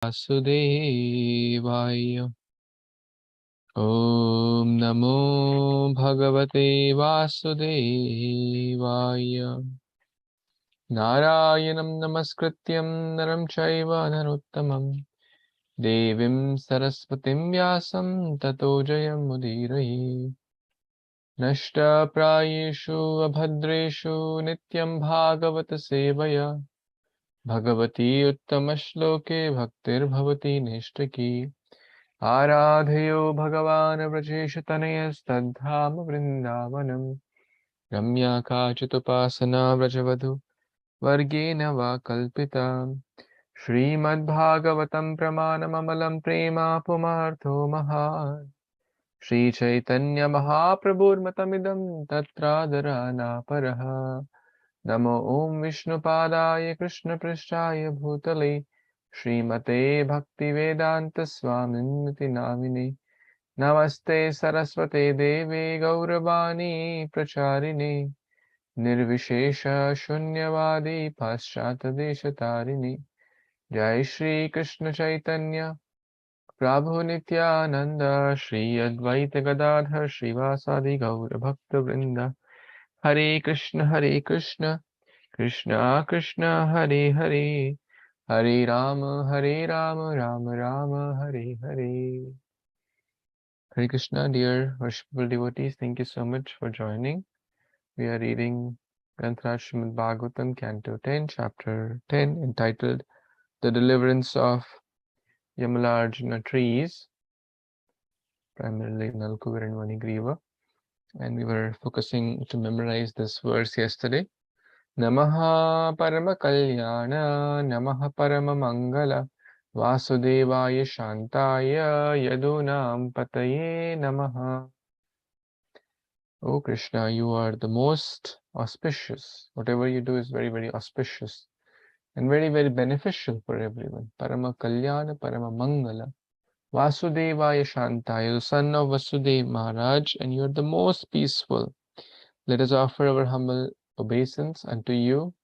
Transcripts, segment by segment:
Vasudevaya. Om Namo Bhagavate Vasudevaya. Narayanam Namaskrityam Naram Chaiva Narottamam Devim Saraswatim Vyasam Tato Jayam Mudiraye. Nashta Prayeshu Abhadreshu Nityaṁ bhāgavata-sevayā Bhagavati Uttamashloke Bhaktir Bhavati Nishtaki Ārādhayo Bhagavāna Vrajeshatanayastadhāma Vrindavanam Ramya Kāchitupāsana Vrajavadhu Vargena Va Kalpita Śrīmad-Bhāgavatam Pramanamamalam Prema Pumartho Mahāt Śrī Caitanya-Mahāprabhur-matamidam Tatradharana-paraha Namo Om Vishnupadaya Krishna-prishthaya Bhutale Śrīmate Bhaktivedanta-swaminiti namine Namaste Saraswate Deve Gauravani Pracharine Nirvishesha Shunyavadi Paschatadeshatarine Jai Shri Krishna Caitanya Prabhu Nityaṁ Shri Advaita Gadadhar Shrivasadi Gaura Bhakta Vrinda Hare Kṛṣṇa Krishna Krishna Hare Hare Hare Rama Rama Rama Hare Hare. Hare Krishna, dear worshipful devotees, thank you so much for joining. We are reading Srimad-Bhāgavatam, Canto 10, Chapter 10, entitled The Deliverance of Yamalarjuna Trees, primarily Nalkuvir and Vanigriva. And we were focusing to memorize this verse yesterday. Namaha Parama Kalyana, Namaha Parama Mangala, Vasudevaya Shantaya, Yadunam Pataye Namaha. O Krishna, you are the most auspicious. Whatever you do is very, very auspicious and very, very beneficial for everyone. Parama Kalyana, Parama Mangala, Vasudevaya Shantaya, the son of Vasudeva Maharaj, and you are the most peaceful. Let us offer our humble obeisance unto you,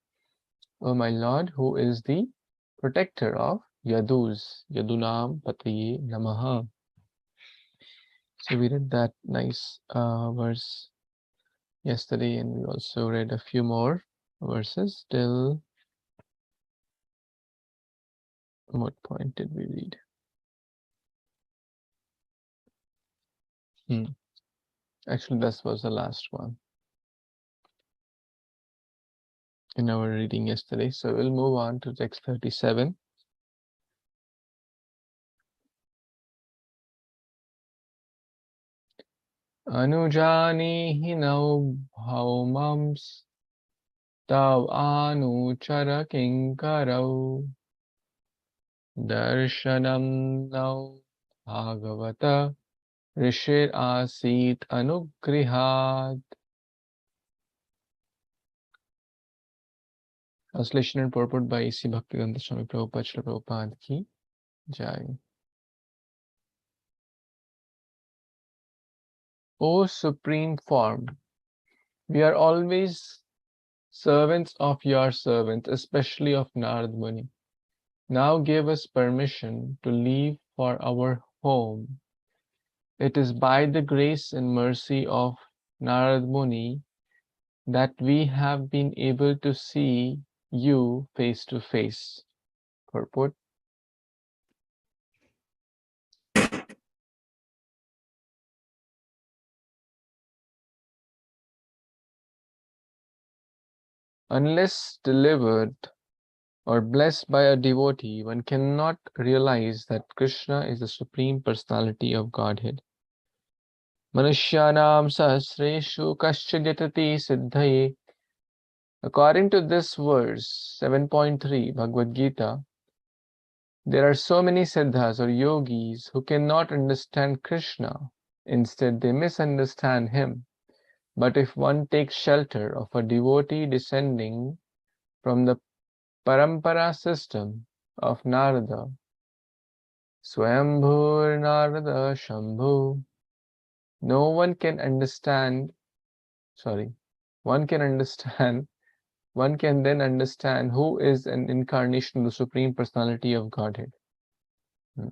O my Lord, who is the protector of Yadus. Yadunam Pataye Namaha. So we read that nice verse yesterday, and we also read a few more verses till what point did we read? Actually, this was the last one in our reading yesterday. So we'll move on to text 37. Anujani hinau bhaumams tav anuchara kinkarau darshanam nau bhagavata rishir asit anugrihat. Translation and purport by A.C. Bhaktivedanta Swami Prabhupada Srila Prabhupada ki Jai. O Supreme Form, we are always servants of your servants, especially of Narad Muni. Now give us permission to leave for our home. It is by the grace and mercy of Narad Muni that we have been able to see you face to face. Purport. Unless delivered or blessed by a devotee, one cannot realize that Krishna is the Supreme Personality of Godhead. Manushyanam sahasreshu kaschidhyatati siddhaye. According to this verse, 7.3 Bhagavad Gita, there are so many siddhas or yogis who cannot understand Krishna. Instead, they misunderstand him. But if one takes shelter of a devotee descending from the Parampara system of Narada, Swayambhur Narada Shambhu, one can then understand who is an incarnation of the Supreme Personality of Godhead. Hmm.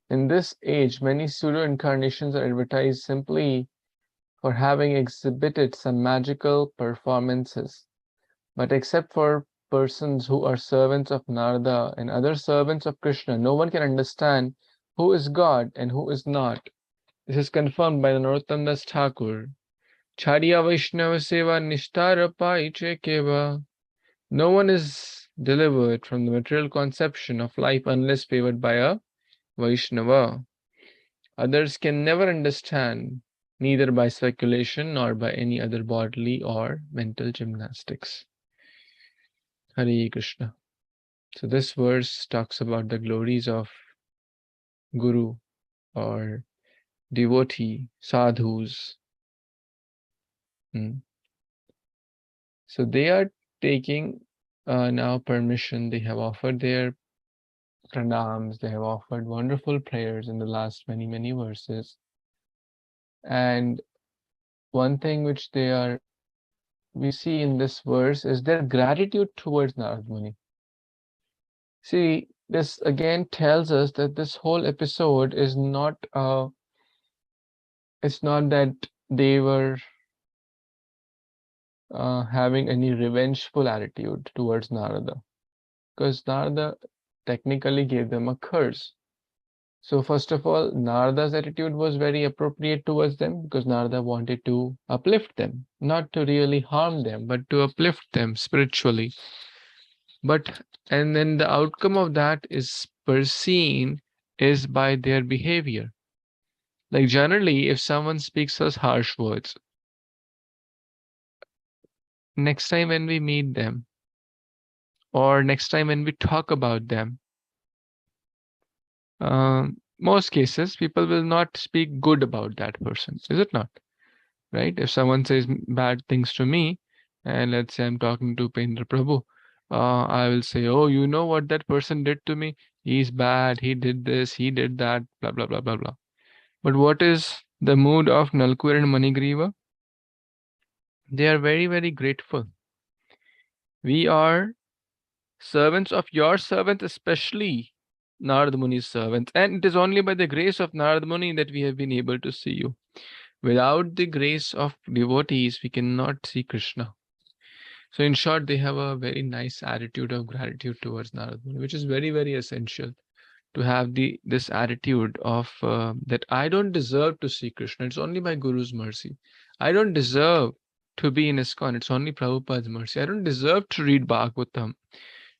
In this age, many pseudo-incarnations are advertised simply for having exhibited some magical performances. But except for persons who are servants of Narada and other servants of Krishna, no one can understand who is God and who is not. This is confirmed by the Narottam Das Thakur. Chariya Vaishnava Seva Nishtara Paiche Keva. No one is delivered from the material conception of life unless favored by a Vaishnava. Others can never understand, neither by speculation nor by any other bodily or mental gymnastics. Hare Kṛṣṇa. So this verse talks about the glories of Guru or devotee, sadhus. So they are taking now permission. They have offered their pranams. They have offered wonderful prayers in the last many verses. And one thing which we see in this verse is their gratitude towards Narad Muni. See, this again tells us that this whole episode is not, it's not that they were having any revengeful attitude towards Narada, because Narada technically gave them a curse. So first of all, Narada's attitude was very appropriate towards them because Narada wanted to uplift them, not to really harm them, but to uplift them spiritually. And then the outcome of that is perceived is by their behavior. Like generally, if someone speaks us harsh words, next time when we meet them, or next time when we talk about them, most cases people will not speak good about that person, is it not? Right? If someone says bad things to me, and let's say I'm talking to Pendra Prabhu, I will say, oh, you know what that person did to me? He's bad, he did this, he did that, blah, blah, blah, blah, blah. But what is the mood of Nalkur and Manigriva? They are very grateful. We are servants of your servant, especially Narad Muni's servants. And it is only by the grace of Narad Muni that we have been able to see you. Without the grace of devotees, we cannot see Krishna. So in short, they have a very nice attitude of gratitude towards Narad Muni, which is very essential to have this attitude of that I don't deserve to see Krishna. It's only by Guru's mercy. I don't deserve to be in ISKCON. It's only Prabhupada's mercy. I don't deserve to read Bhagavatam.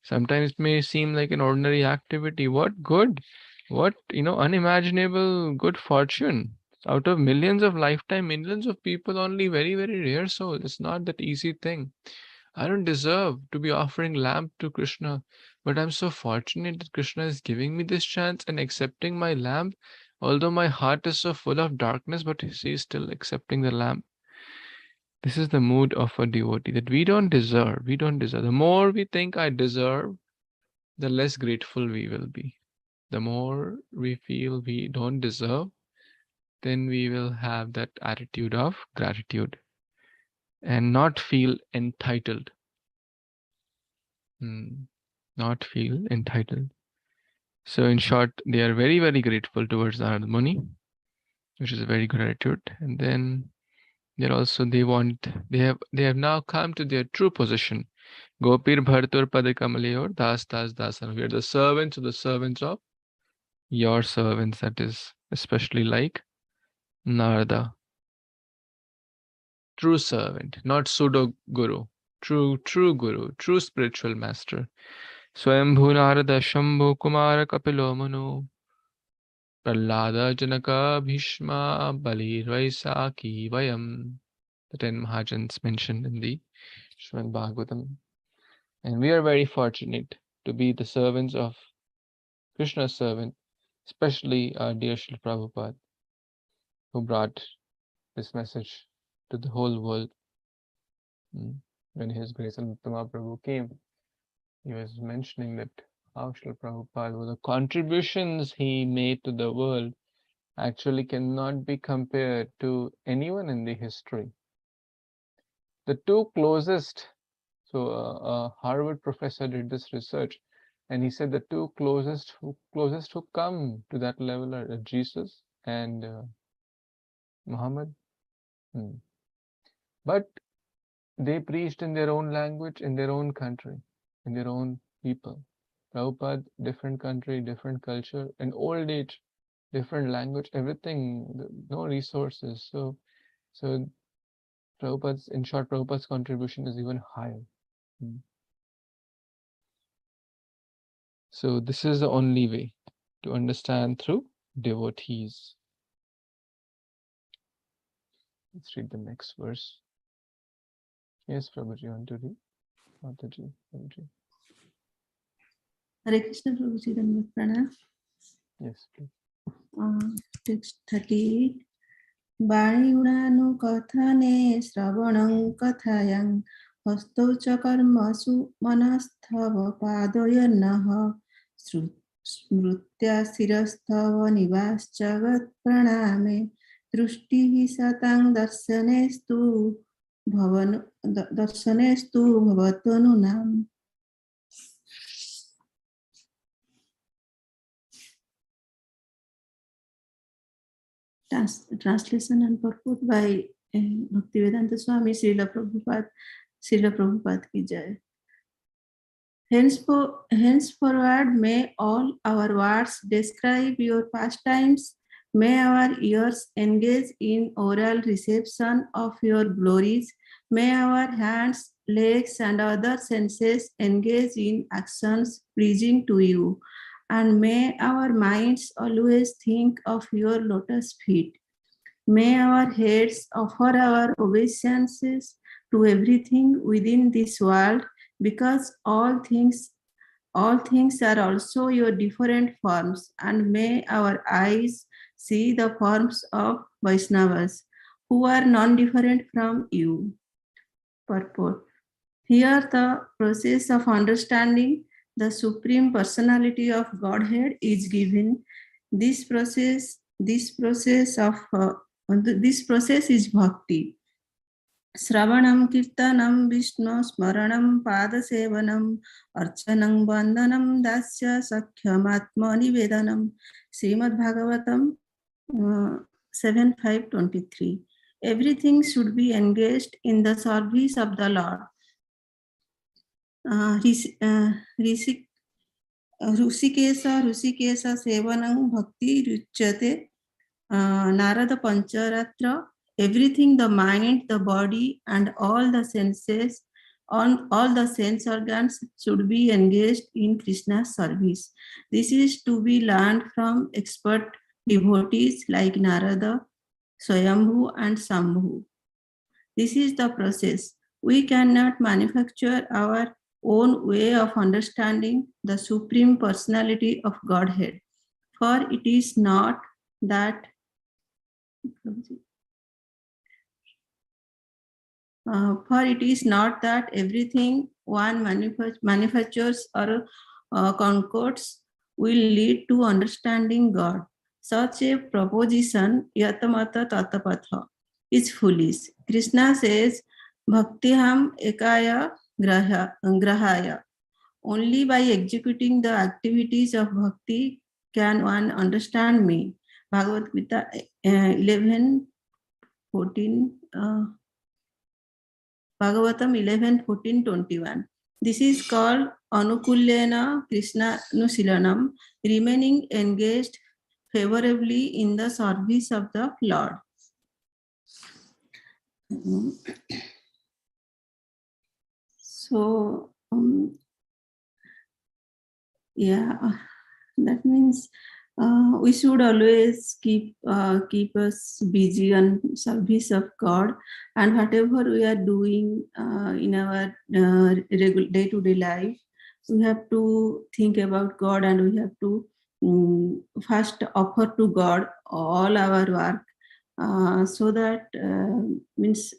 Sometimes it may seem like an ordinary activity. What good, what, unimaginable good fortune. Out of millions of lifetime, millions of people, only very rare souls. It's not that easy thing. I don't deserve to be offering lamp to Krishna, but I'm so fortunate that Krishna is giving me this chance and accepting my lamp. Although my heart is so full of darkness, but he is still accepting the lamp. This is the mood of a devotee, that we don't deserve. We don't deserve. The more we think I deserve, the less grateful we will be. The more we feel we don't deserve, then we will have that attitude of gratitude and not feel entitled. Not feel entitled. So in short, they are very grateful towards Narad Muni, which is a very good attitude. And then they're also they have now come to their true position. Gopir Bhartur Padakamalayur Das Dasan. We are the servants of your servants, that is especially like Narada. True servant, not pseudo guru. True guru, true spiritual master. Swayambhu Narada Shambhu Kumara Kapilo Manu Prahlada Janaka Bhishma Balirvaisaki Vayam. The 10 Mahajans mentioned in the Śrīmad-Bhāgavatam. And we are very fortunate to be the servants of Krishna's servant, especially our dear Srila Prabhupada, who brought this message to the whole world. When His Grace Nityaṁ Mahaprabhu came, he was mentioning that how Srila Prabhupada, the contributions he made to the world actually cannot be compared to anyone in the history. The two closest So a Harvard professor did this research, and he said the two closest who come to that level are Jesus and Muhammad. But they preached in their own language, in their own country, in their own people. Prabhupada, different country, different culture, in old age, different language, everything, no resources. So Prabhupada's, in short, Prabhupada's contribution is even higher. So this is the only way to understand through devotees. Let's read the next verse. Yes, Prabhuji, you want to read? Mataji, Prabhuji. Hare Kṛṣṇa, Prabhuji, Dandavat Pranam. Yes, please. Text 38. Vāṇī kathane śravanam kathayam hastau ca karmasu manasthava padoyanah smrutya sirasthava nivaschagat praname drushtihi satang darsanestu bhavatanu Translation and purport by Bhaktivedanta Swami Srila Prabhupada ki jai. Henceforward, may all our words describe your pastimes. May our ears engage in oral reception of your glories. May our hands, legs, and other senses engage in actions pleasing to you. And may our minds always think of your lotus feet. May our heads offer our obeisances to everything within this world, because all things are also your different forms. And may our eyes see the forms of Vaishnavas, who are non-different from you. Purport. Here the process of understanding the Supreme Personality of Godhead is given. This process is bhakti. Sravanam kirtanam Vishnu smaranam padasevanam archanam bandhanam dasya sakhyam atma nivedanam. Srimad-Bhāgavatam 7:5-23. Everything should be engaged in the service of the Lord. Rusikesa sevanam bhakti ruchyate. Narada Pancharatra. Everything, the mind, the body, and all the senses, all the sense organs should be engaged in Krishna's service. This is to be learned from expert devotees like Narada, Swayambhu, and Sambhu. This is the process. We cannot manufacture our own way of understanding the Supreme Personality of Godhead, for it is not that everything one manufactures or concocts will lead to understanding God. Such a proposition, yatamata tatapatha, is foolish. Krishna says, Bhaktiham ekaya grahaya. Only by executing the activities of bhakti can one understand me. Bhagavad-gita 11:14. Bhagavatam 11:14-21. This is called Anukulyena Krishna Nusilanam, remaining engaged favorably in the service of the Lord. So, that means we should always keep us busy on service of God, and whatever we are doing in our day-to-day life, we have to think about God, and we have to first offer to God all our work, so that means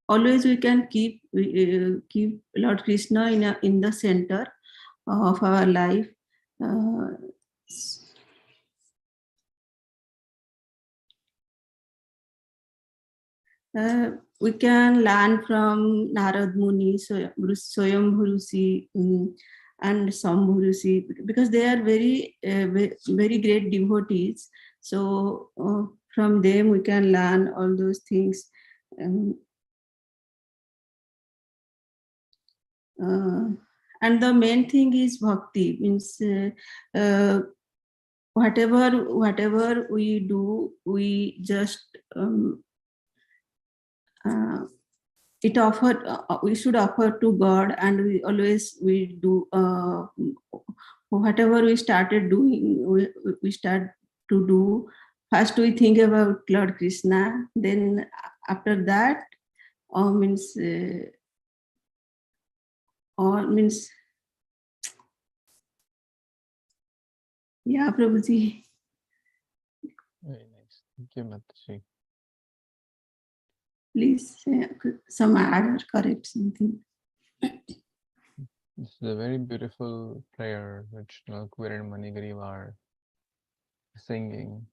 always we can keep Lord Krishna in the center of our life. we can learn from Narad Muni, Swayambhu Rishi, and Sambhu Rishi, because they are very, very great devotees. So from them we can learn all those things. And the main thing is bhakti, means whatever we do, we just we should offer to God, and we do whatever we started doing, we start to do. First we think about Lord Krishna, then after that means yeah, Prabhuji. Very nice. Thank you, Mataji. Please some add or correct something. This is a very beautiful prayer which Nalkuvir and Manigariva are singing.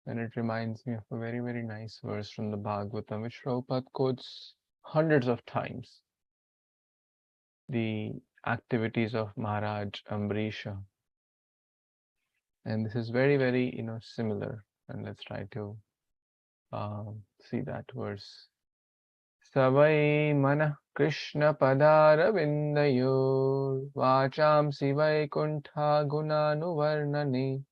And it reminds me of a very, very nice verse from the Bhagavatam, which Prabhupada quotes hundreds of times. The activities of Maharaj Ambrisha. And this is very, very, similar. And let's try to see that verse. Savai mana Krishna padara vindayor vacham sivai kuntha gunanuvarnane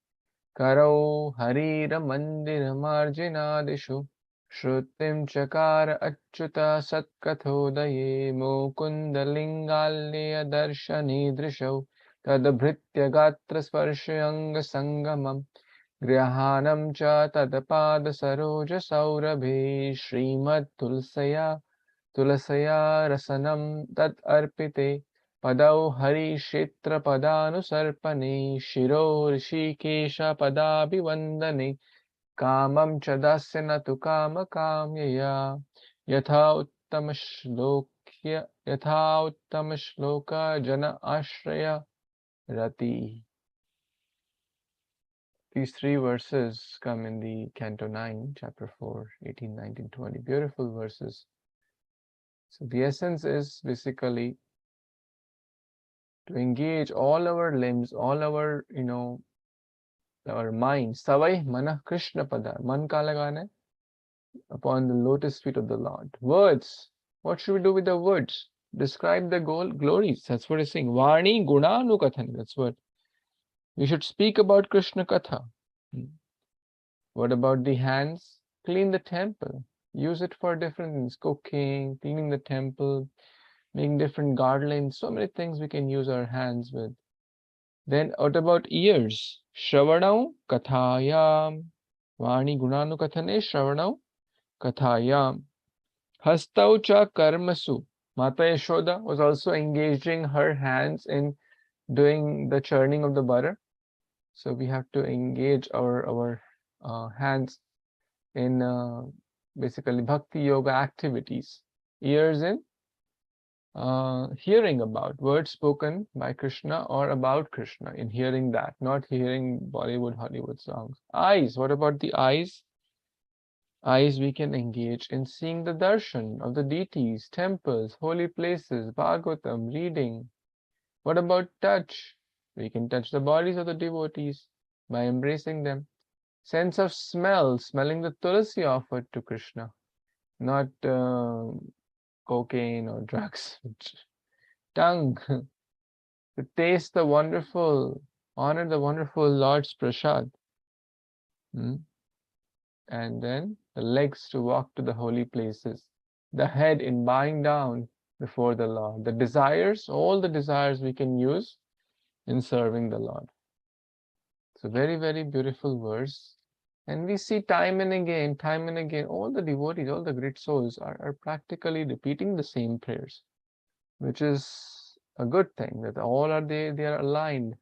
karo harira mandira marjinadishu shrutim chakara achyuta satkathodaye mukundalingalya darshani drishav tadabhritya gatra sparshayanga sangamam Gryahanam cha tadapada saroja saurabhe Śrīmad-Tulsaya rasanam tat arpite padau hari kshetra padanusarpane shiro rishikesha padabhivandane kamam cha dasya natu kama kamyaya yatha uttama shloka jana ashraya rati. These three verses come in the Canto 9, Chapter 4, 18, 19, 20. Beautiful verses. So the essence is basically to engage all our limbs, all our, our mind. Savai mana Krishna pada. Man ka lagana hai? Upon the lotus feet of the Lord. Words. What should we do with the words? Describe the glories. That's what it's saying. Vani gunanu kathan. That's what. We should speak about Krishna Katha. What about the hands? Clean the temple. Use it for different things. Cooking, cleaning the temple, making different garlands. So many things we can use our hands with. Then what about ears? Shravanau kathayam. Vani gunanu kathane shravanau kathayam. Hastau cha karmasu. Mata Yashoda was also engaging her hands in doing the churning of the butter. So we have to engage our hands in basically bhakti yoga activities. Ears in hearing about words spoken by Krishna or about Krishna, in hearing that, not hearing Bollywood, Hollywood songs. Eyes, what about the eyes? Eyes we can engage in seeing the darshan of the deities, temples, holy places, Bhagavatam, reading. What about touch? We can touch the bodies of the devotees by embracing them. Sense of smell, smelling the tulasi offered to Krishna, not cocaine or drugs. Tongue, to taste the wonderful, honor the wonderful Lord's prasad. And then the legs to walk to the holy places. The head in bowing down before the Lord. The desires, all the desires we can use in serving the Lord. So very, very beautiful verse. And we see time and again, all the devotees, all the great souls are practically repeating the same prayers, which is a good thing, that all are they are aligned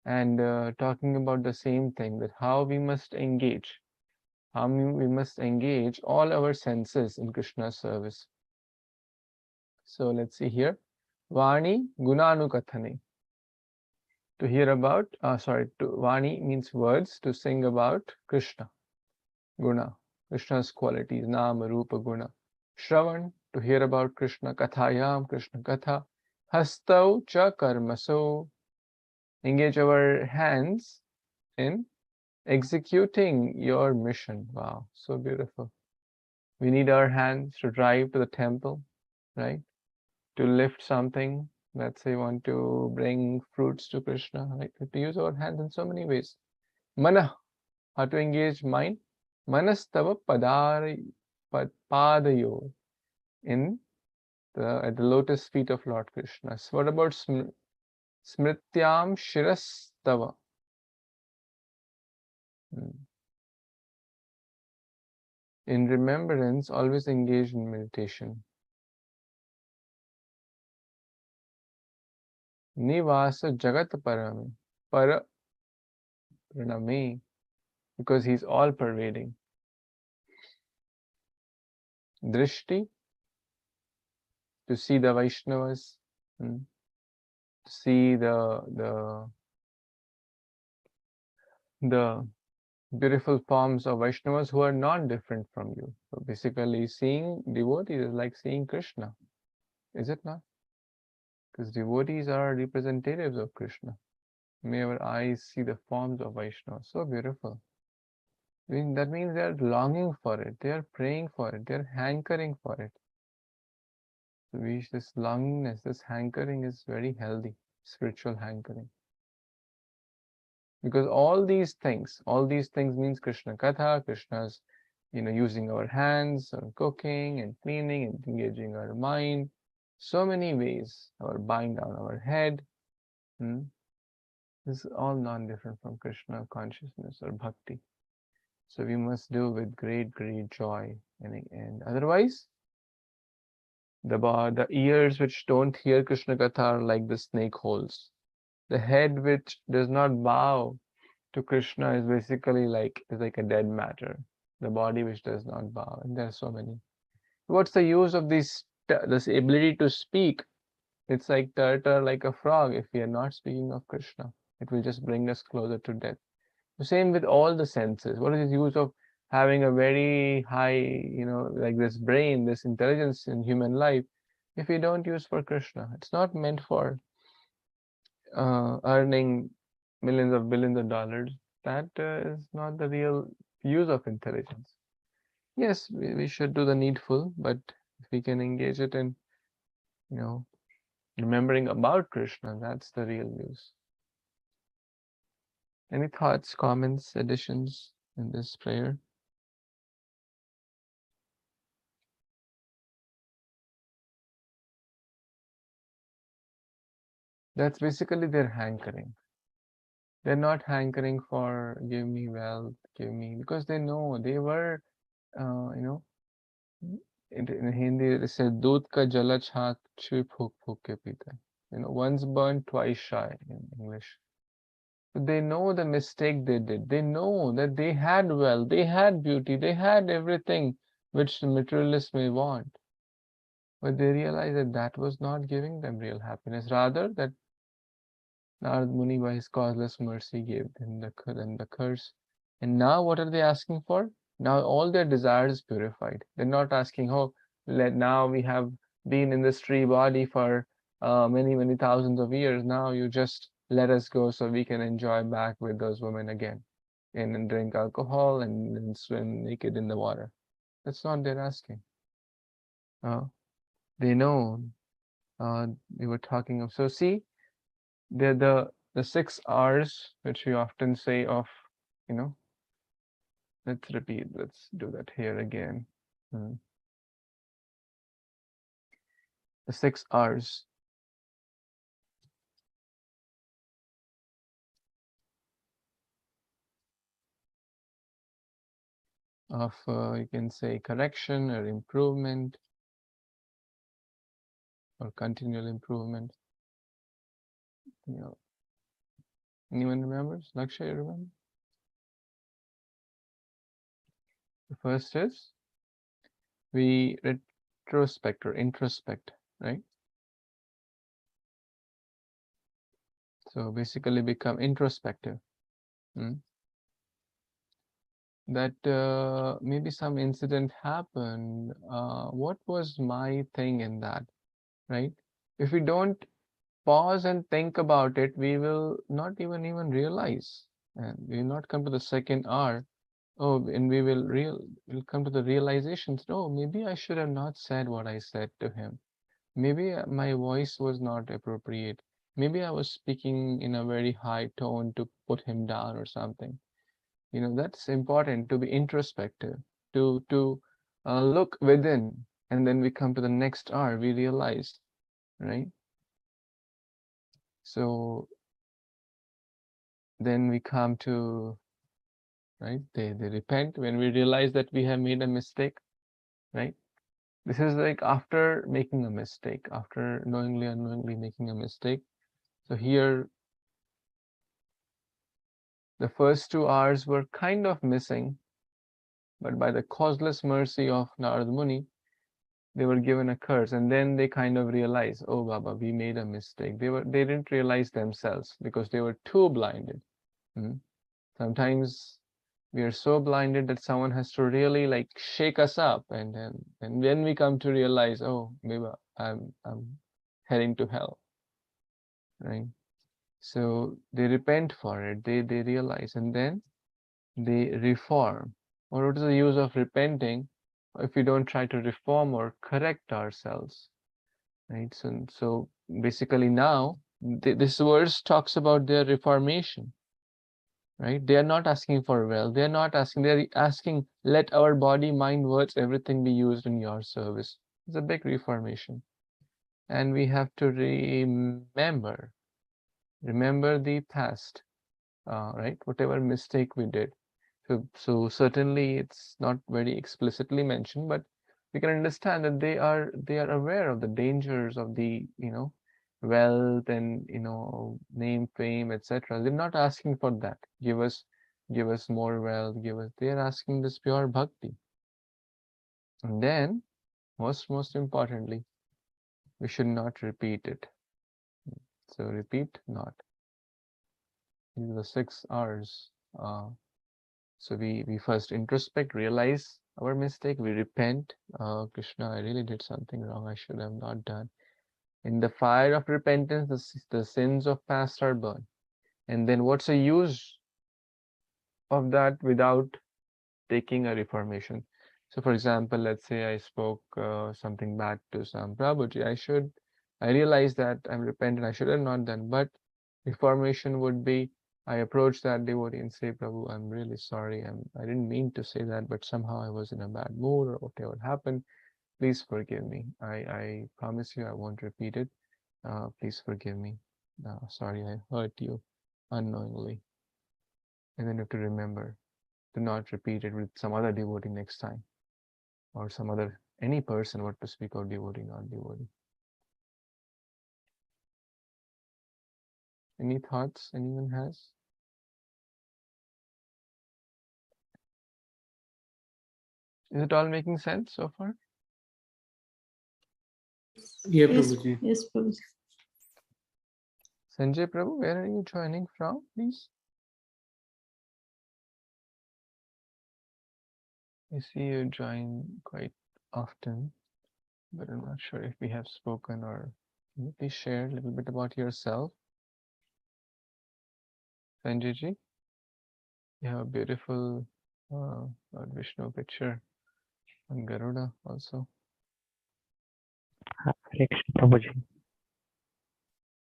and talking about the same thing, that how we must engage, we must engage all our senses in Krishna's service. So let's see here. Vani Gunanukathane. To hear about, Vani means words, to sing about Krishna. Guna. Krishna's qualities, Nama, Rupa, Guna. Shravan, to hear about Krishna. Kathayam, Krishna Katha. Hastau cha karmaso. Engage our hands in executing your mission. Wow, so beautiful. We need our hands to drive to the temple, right? To lift something. Let's say want to bring fruits to Krishna, right? We have to use our hands in so many ways. Mana, how to engage mind? Manastava padayo, in at the lotus feet of Lord Krishna. So what about smrityam shirastava? In remembrance, always engage in meditation. Nivasa jagat paraname, because he's all pervading. Drishti, to see the Vaishnavas, to see the beautiful forms of Vaishnavas who are not different from you. So basically, seeing devotees is like seeing Krishna, is it not? Because devotees are representatives of Krishna. May our eyes see the forms of Vaishnava. So beautiful. I mean, that means they are longing for it. They are praying for it. They are hankering for it. So this longingness, this hankering is very healthy, spiritual hankering. Because all these things means Krishna Katha, Krishna's, using our hands, or cooking and cleaning and engaging our mind. So many ways, our bowing down our head. This is all non-different from Krishna consciousness or bhakti. So we must do with great, great joy. And otherwise, the ears which don't hear Krishna Katha are like the snake holes. The head which does not bow to Krishna is basically like a dead matter. The body which does not bow, and there are so many. What's the use of this ability to speak? It's like like a frog. If we are not speaking of Krishna, it will just bring us closer to death. The same with all the senses. What is the use of having a very high, like this brain, this intelligence in human life, if we don't use for Krishna? It's not meant for earning millions of billions of dollars. That is not the real use of intelligence. Yes, we should do the needful, but if we can engage it in, remembering about Krishna, that's the real use. Any thoughts, comments, additions in this prayer? That's basically their hankering. They're not hankering for give me wealth, because they know they were, in Hindi they said "Doodh ka jala chhaak chhi phuk phuk ke peeta." Once burned, twice shy in English. So they know the mistake they did. They know that they had wealth, they had beauty, they had everything which the materialists may want. But they realized that that was not giving them real happiness. Rather, that Narad Muni, by his causeless mercy, gave them the curse. And now what are they asking for? Now all their desires is purified. They're not asking, oh, now we have been in this tree body for many, many thousands of years. Now you just let us go so we can enjoy back with those women again and drink alcohol and swim naked in the water. That's not they're asking. They know we were talking of. So see, the 6 R's which we often say of, let's repeat, let's do that here again. The 6 R's. Of you can say correction or improvement or continual improvement. Anyone remembers? Lakshay, you remember? The first is we retrospect or introspect, right? So basically become introspective. that maybe some incident happened. What was my thing in that, right? If we don't pause and think about it, we will not even realize, and we will not come to the second hour. Oh, and we'll come to the realizations. Oh, maybe I should have not said what I said to him. Maybe my voice was not appropriate. Maybe I was speaking in a very high tone to put him down or something. That's important, to be introspective, to look within, and then we come to the next hour, we realize, right? So then we come to, right, they repent when we realize that we have made a mistake, right? This is like after making a mistake, after knowingly, unknowingly making a mistake. So here, the first 2 hours were kind of missing, but by the causeless mercy of Narad Muni, they were given a curse, and then they kind of realized, oh Baba, we made a mistake. They didn't realize themselves because they were too blinded. Sometimes we are so blinded that someone has to really like shake us up, and then we come to realize, oh, maybe I'm heading to hell, right? So they repent for it, they realize, and then they reform. Or what is the use of repenting if we don't try to reform or correct ourselves, right? So basically now this verse talks about their reformation, right? They are not asking for wealth. They are asking, let our body, mind, words, everything be used in your service. It's a big reformation. And we have to remember the past, right? Whatever mistake we did. So certainly it's not very explicitly mentioned, but we can understand that they are aware of the dangers of the wealth and name, fame, etc. They're not asking for that. Give us more wealth, they are asking this pure bhakti. And then most importantly, we should not repeat it. So repeat not. These are the 6 hours. So we first introspect, realize our mistake, we repent. Krishna, I really did something wrong, I should have not done. In the fire of repentance, the sins of past are burned. And then what's the use of that without taking a reformation? So for example, let's say I spoke something bad to some Prabhuji. I realize that I'm repentant, I should have not done. But reformation would be, I approach that devotee and say, Prabhu, I'm really sorry. I didn't mean to say that, but somehow I was in a bad mood or whatever happened. Please forgive me. I promise you I won't repeat it. Please forgive me. Sorry, I hurt you unknowingly. And then you have to remember to not repeat it with some other devotee next time, or any person, what to speak of devotee, not devotee. Any thoughts anyone has? Is it all making sense so far? Yeah, Yes, Prabhuji. yes, Prabhuji. Sanjay Prabhu, where are you joining from, please? I see you join quite often, but I'm not sure if we have spoken, or can you please share a little bit about yourself? Sanjay ji, you have a beautiful Lord Vishnu picture on Garuda also. Hare Kṛṣṇa Prabhuji.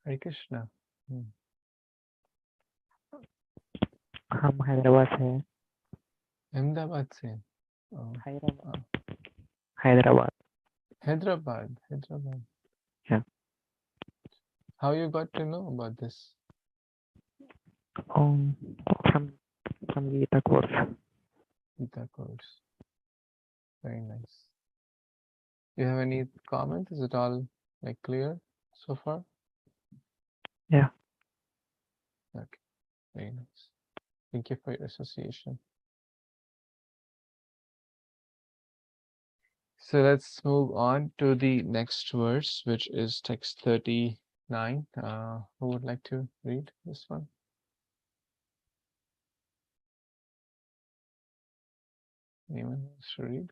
Hare Krishna. हम हैदराबाद से हैं. Ahmedabad se. Hyderabad. Hyderabad. Yeah. How you got to know about this? From Gita course. Gita course. Very nice. Do you have any comments? Is it all like clear so far? Yeah. Okay. Very nice. Thank you for your association. So let's move on to the next verse, which is text 39. Who would like to read this one? Anyone wants to read?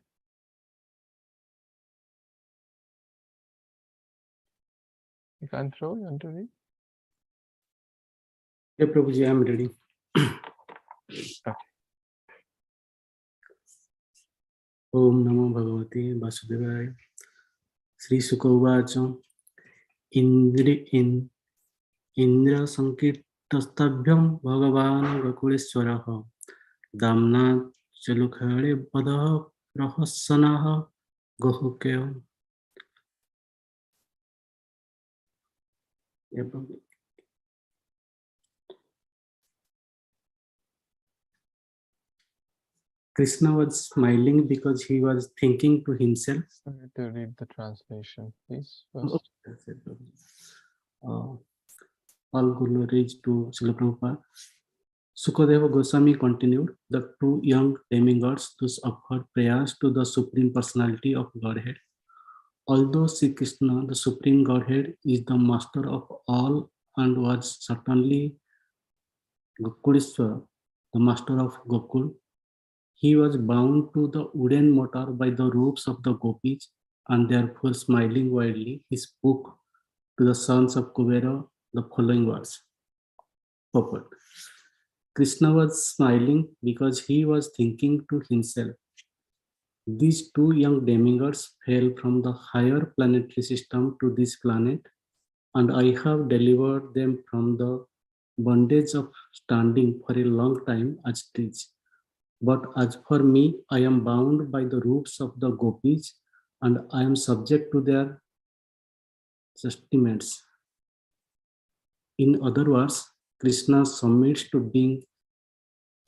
You can't throw, you want to read? Yeah, Prabhuji, I am ready. Okay. Om Namo Bhagavate Vasudevaya. Śrī Sukha Uvaca. Indra Sankirtastabhyam Bhagavan Gakuleswaraha. Damna Chalukhare Badaha Rahasanaha Gohukya. Yeah, Prabhuji. Krishna was smiling because he was thinking to himself. I need to read the translation, please. First. Oh, that's it, Prabhuji. All glories to Srila Prabhupada. Sukadeva Goswami continued, the two young demigods thus offered prayers to the Supreme Personality of Godhead. Although Sri Krishna, the Supreme Godhead, is the master of all and was certainly Gokuleshwar, the master of Gokul, he was bound to the wooden motor by the ropes of the gopis, and therefore smiling widely, he spoke to the sons of Kubera the following words. Purport. Krishna was smiling because he was thinking to himself, these two young demigods fell from the higher planetary system to this planet, and I have delivered them from the bondage of standing for a long time as trees. But as for me, I am bound by the ropes of the gopis, and I am subject to their sustenance. In other words, Krishna submits to being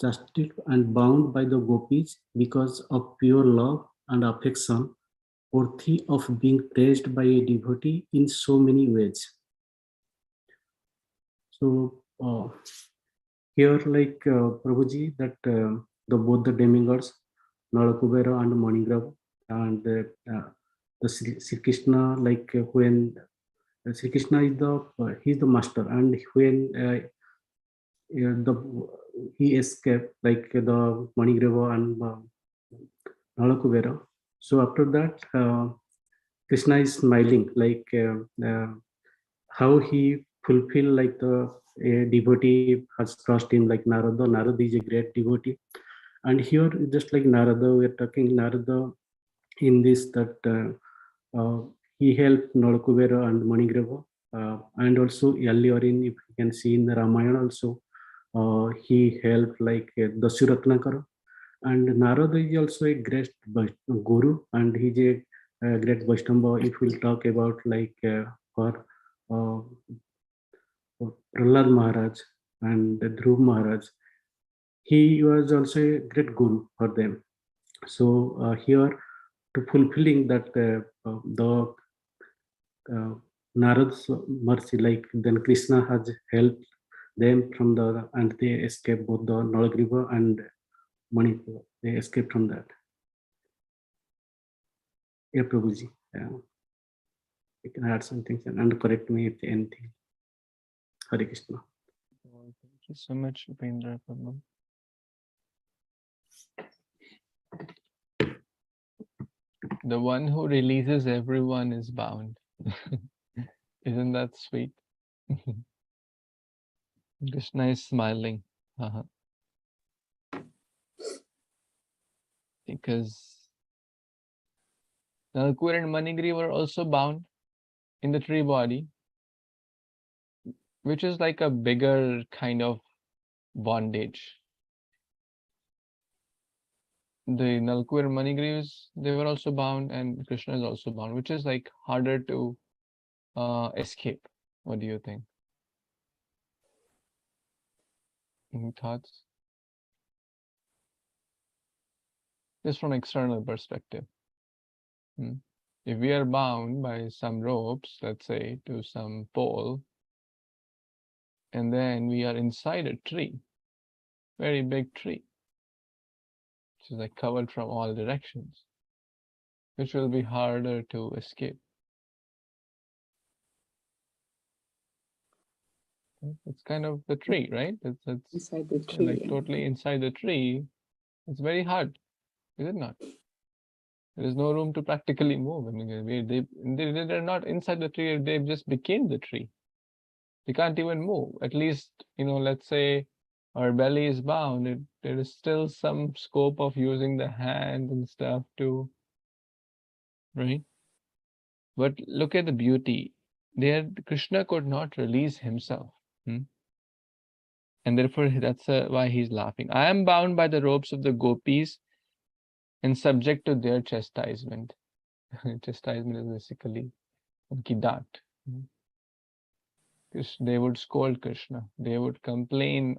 chastised and bound by the gopis because of pure love and affection, worthy of being praised by a devotee in so many ways. So here, like Prabhuji, that both the demigods, Nalakubera and Manigrav, and the Sri Krishna, like when Sri Krishna is he is the master, and when he escaped, like the Manigrava and Nalakubera. So after that, Krishna is smiling, like how he fulfill, like the devotee has trust him, like Narada. Narada is a great devotee, and here just like Narada, we are talking Narada in this that he helped Nalakubera and Manigrava, and also earlier in, if you can see in the Ramayana also, he helped like Dasuratnakara. And Narada is also a great guru, and he's a great Vaishnava. If we'll talk about like for Prahlad Maharaj and Dhruv Maharaj, he was also a great guru for them. So here, to fulfilling that the Narad's mercy, like then Krishna has helped them from the, and they escaped both the Nalagriva and Manipur. They escaped from that. Yeah, Prabhuji. Yeah. You can add something and correct me if anything. Hare Kṛṣṇa. Well, thank you so much, Upendra Prabhu. The one who releases everyone is bound. Isn't that sweet? Krishna is smiling. Because Nalkur and Manigri were also bound in the tree body, which is like a bigger kind of bondage. The Nalkur and Manigris, they were also bound, and Krishna is also bound, which is like harder to escape. What do you think? Any thoughts? Just from external perspective. If we are bound by some ropes, let's say, to some pole, and then we are inside a tree, very big tree, which is like covered from all directions, which will be harder to escape. It's kind of the tree, right? It's inside the tree, like yeah. totally inside the tree. It's very hard. Is it not? There is no room to practically move. I mean, they're not inside the tree. They just became the tree. They can't even move. At least, let's say our belly is bound. There is still some scope of using the hand and stuff too, right? But look at the beauty. There, Krishna could not release himself. And therefore, that's why he's laughing. I am bound by the ropes of the gopis and subject to their chastisement. Chastisement is basically unki daat. They would scold Krishna. They would complain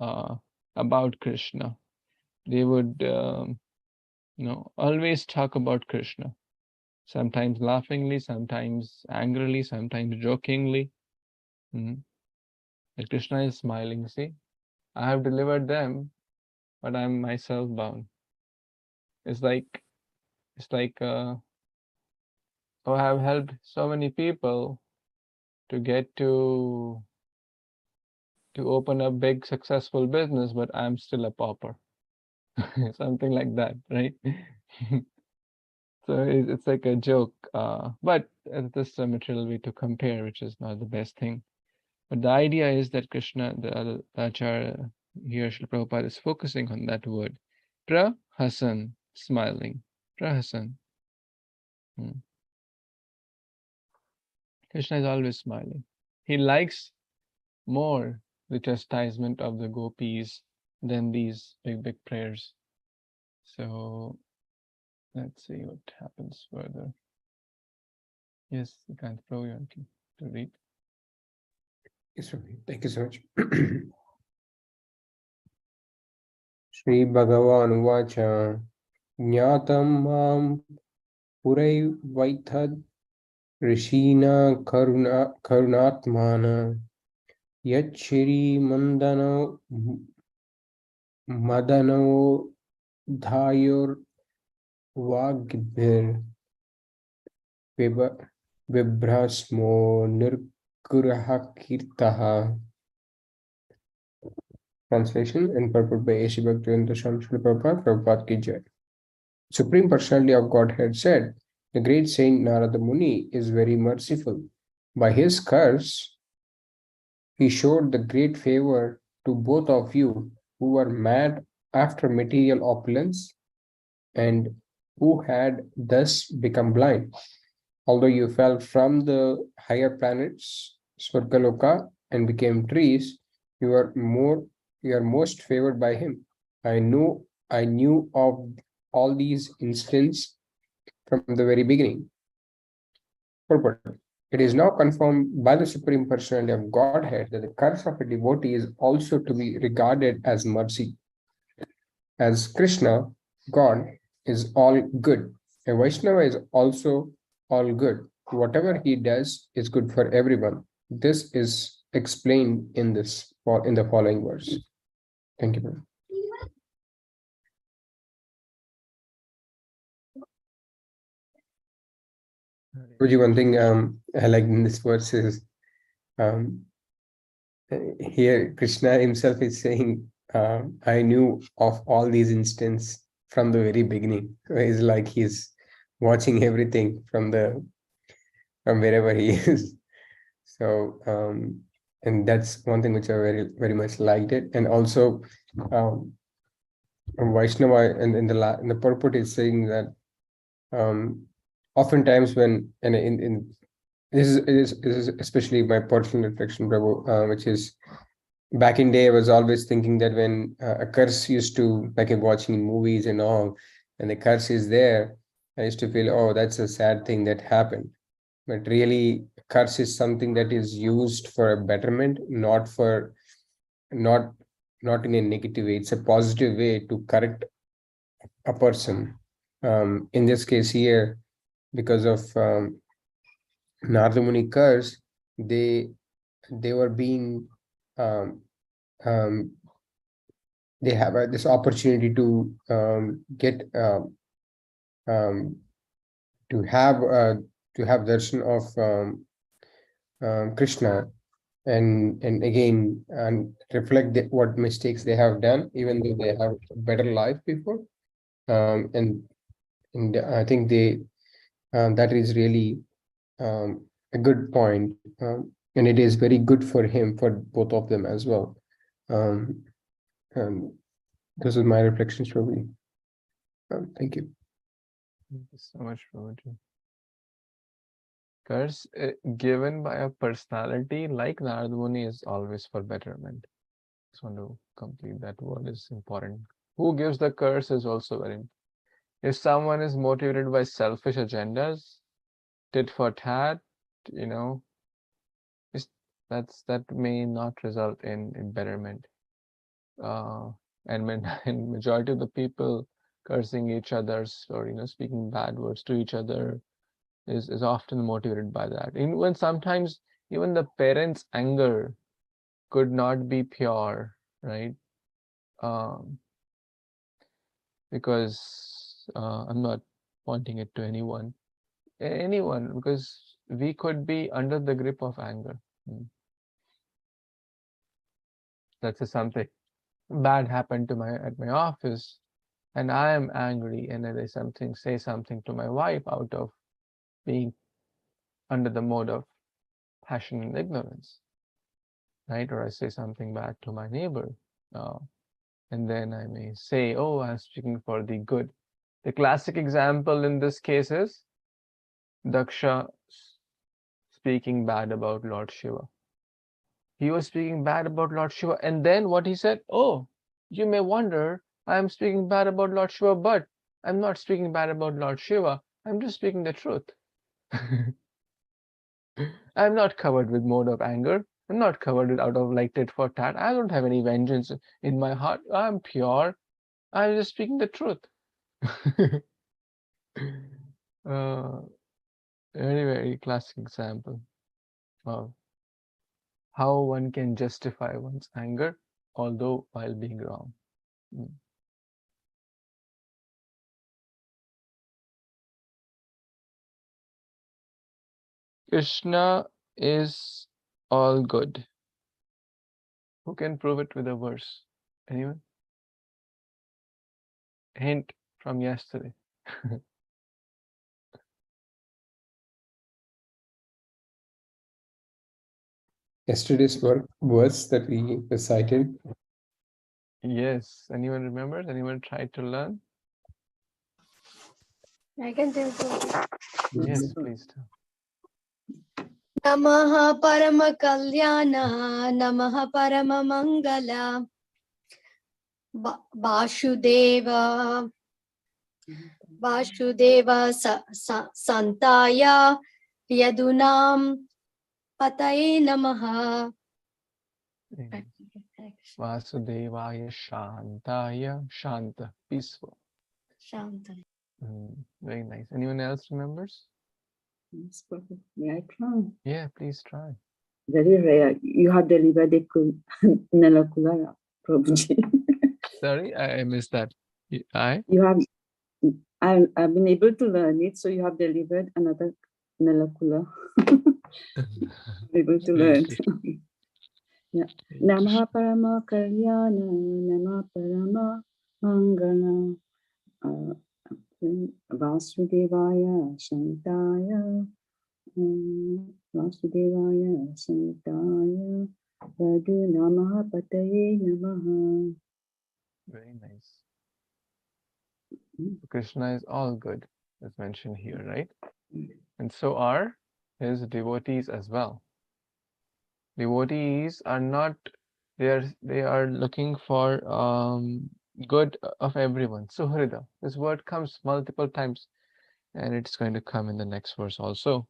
about Krishna. They would, always talk about Krishna. Sometimes laughingly, sometimes angrily, sometimes jokingly. And Krishna is smiling. See, I have delivered them, but I'm myself bound. It's like, oh, I have helped so many people to get to open a big successful business, but I'm still a pauper. Something like that, right? So it's like a joke, but this is a material way to compare, which is not the best thing. But the idea is that Krishna, the Acharya here, Srila Prabhupada is focusing on that word, prahasan, smiling, prahasan. Krishna is always smiling. He likes more the chastisement of the gopis than these big prayers. So let's see what happens further. Yes, you can't throw you to read. Yes, okay. Thank you so much. Shri Bhagavan Vacha Jnatam Mam Purai Vaithad Rishina Karunatmana Yat Shri Mandano Madano Dhayor Vagbir Vibrasmo Nirkurahakirtaha. Translation and purport by A.C. Bhaktivinoda Swami Srila Prabhupada, Prabhupada Ki Jai. Supreme Personality of Godhead said, the great saint Narada Muni is very merciful. By his curse, he showed the great favor to both of you who were mad after material opulence and who had thus become blind. Although you fell from the higher planets, Swargaloka, and became trees, you are most favored by him. I knew of all these instances from the very beginning. Purport. It is now confirmed by the Supreme Personality of Godhead that the curse of a devotee is also to be regarded as mercy. As Krishna, God, is all good, a Vaishnava is also all good. Whatever he does is good for everyone. This is explained in the following verse. Thank you. One thing I like in this verse is here Krishna himself is saying, I knew of all these instances from the very beginning. So it's like he's watching everything from wherever he is. So and that's one thing which I very much liked it. And also Vaishnava in the purport is saying that oftentimes when in this is especially my personal reflection, Prabhu, which is back in day I was always thinking that when a curse used to, like watching movies and all, and the curse is there, I used to feel, oh, that's a sad thing that happened. But really, curse is something that is used for a betterment, not in a negative way. It's a positive way to correct a person. In this case here, because of Narada Muni curse, they were being they have this opportunity to get to have darshan of Krishna, and again and reflect what mistakes they have done, even though they have a better life before. And I think that is really a good point, and it is very good for him, for both of them as well. This is my reflections, Prabhuji. Thank you. Thank you so much, Prabhuji. Curse given by a personality like Narada Muni is always for betterment. Just want to complete that word is important. Who gives the curse is also very important. If someone is motivated by selfish agendas, tit for tat, that may not result in betterment. And majority of the people cursing each other's, or speaking bad words to each other is often motivated by that. When sometimes even the parents' anger could not be pure, right? Because I'm not pointing it to anyone, because we could be under the grip of anger. Let's say something bad happened to at my office, and I am angry, and I say something to my wife out of being under the mode of passion and ignorance, right? Or I say something bad to my neighbor, and then I may say, oh, I'm speaking for the good. The classic example in this case is Daksha speaking bad about Lord Shiva. He was speaking bad about Lord Shiva, and then what he said, oh, you may wonder, I'm speaking bad about Lord Shiva, but I'm not speaking bad about Lord Shiva, I'm just speaking the truth. I'm not covered with mode of anger. I'm not covered with out of like tit for tat. I don't have any vengeance in my heart. I'm pure. I'm just speaking the truth. Very, very classic example of how one can justify one's anger, although while being wrong. Krishna is all good. Who can prove it with a verse? Anyone? Hint from yesterday. Yesterday's verse that we recited. Yes. Anyone remembers? Anyone tried to learn? I can tell you. Yes, please tell. Namaha Parama Kalyana, Namaha Parama Mangala, Vasudeva Santaya, Yadunam Pataye Namaha. Vasudevaya Shantaya, Shanta, peaceful. Shanta. Very nice. Anyone else remembers? Yes, perfect. May I try? Yeah, please try. Very rare. You have delivered a Nalakula, Prabhuji. Sorry, I missed that. You have. I've been able to learn it, so you have delivered another Nalakula. Able to learn. Yeah. Namaha Parama Kalyana, Namaha Parama Mangala, Vasudevaya Shantaya, Vasudevaya Shantaya, Vadu Namaha Pataye Namaha. Very nice. Krishna is all good, as mentioned here, right? And so are his devotees as well. Devotees are not, they are looking for good of everyone. Suhrida. This word comes multiple times, and it's going to come in the next verse also.